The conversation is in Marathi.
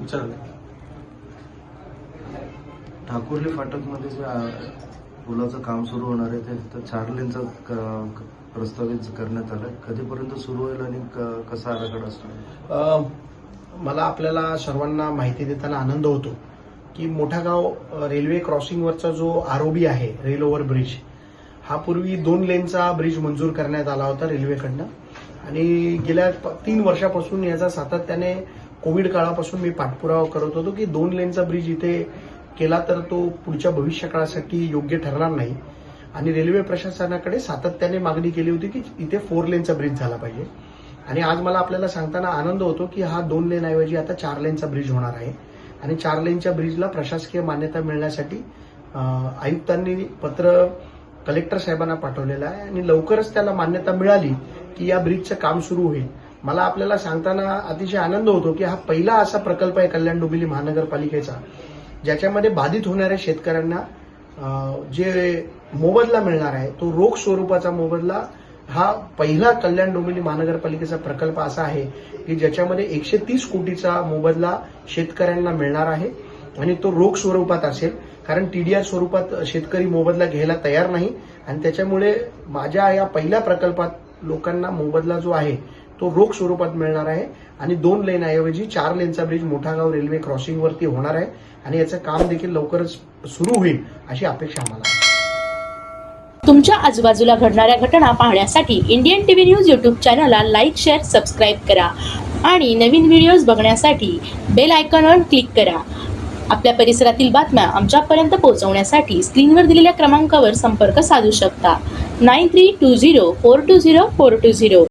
विचारले. ठाकुर्ली फाटकमध्ये जे पुलाचं काम सुरू होणार आहे ते तर 4 लेनचं प्रस्तावित करण्यात आलं. कधीपर्यंत सुरू होईल आणि कसा आराखडा असणार? मला आपल्याला सर्वांना माहिती देताना आनंद होतो की मोठागाव रेल्वे क्रॉसिंगवरचा जो आरओबी आहे, रेल ओव्हर ब्रिज, हा पूर्वी 2 लेनचा ब्रिज मंजूर करण्यात आला होता रेल्वेकडनं आणि गेल्या 3 वर्षापासून याचा सातत्याने कोविड काळापासून मी पाठपुरावा करत होतो की 2 लेनचा ब्रिज इथे केला तर तो पुढच्या भविष्यकाळासाठी योग्य ठरणार नाही आणि रेल्वे प्रशासनाकडे सातत्याने मागणी केली होती की इथे 4 लेनचा ब्रिज झाला पाहिजे. आणि आज मला आपल्याला सांगताना आनंद होतो की हा 2 लेन ऐवजी आता 4 लेनचा ब्रिज होणार आहे आणि 4 लेनच्या ब्रिजला प्रशासकीय मान्यता मिळण्यासाठी आयुक्तांनी पत्र कलेक्टर साहेबांना पाठवलेलं आहे आणि लवकरच त्याला मान्यता मिळाली की या ब्रिजचं काम सुरू होईल. मला आपल्याला सांगताना अतिशय आनंद होतो की हा पहिला असा प्रकल्प आहे कल्याण डोंबिवली महानगरपालिकेचा ज्याच्यामध्ये बाधित होणाऱ्या शेतकऱ्यांना जे मोबदला मिळणार आहे तो रोख स्वरूपाचा मोबदला हा पहिला कल्याण डोंबिवली महानगरपालिकेचा प्रकल्प असा आहे की ज्याच्यामध्ये 130 कोटीचा मोबदला शेतकऱ्यांना मिळणार आहे आणि तो रोख स्वरूपात असेल, कारण टीडीआर स्वरूपात शेतकरी मोबदला घ्यायला तयार नाही आणि त्याच्यामुळे माझ्या या पहिल्या प्रकल्पात लोकांना मोबदला जो आहे तो रोख स्वरूपात मिळणार आहे आणि 2 लेन ऐवजी 4 लेनचा ब्रिज मोठागाव रेल्वे क्रॉसिंगवरती होणार आहे आणि याचं काम देखील लवकरच सुरू होईल अशी अपेक्षा आम्हाला आहे. तुमच्या आजूबाजूला घडणाऱ्या घटना पाहण्यासाठी इंडियन टीव्ही न्यूज यूट्यूब चॅनलला लाईक, शेअर, सबस्क्राईब करा आणि नवीन व्हिडिओज बघण्यासाठी बेल आयकॉनवर क्लिक करा. आपल्या परिसरातील बातम्या आमच्यापर्यंत पोहोचवण्यासाठी स्क्रीनवर दिलेल्या क्रमांकावर संपर्क साधू शकता. 9320420420.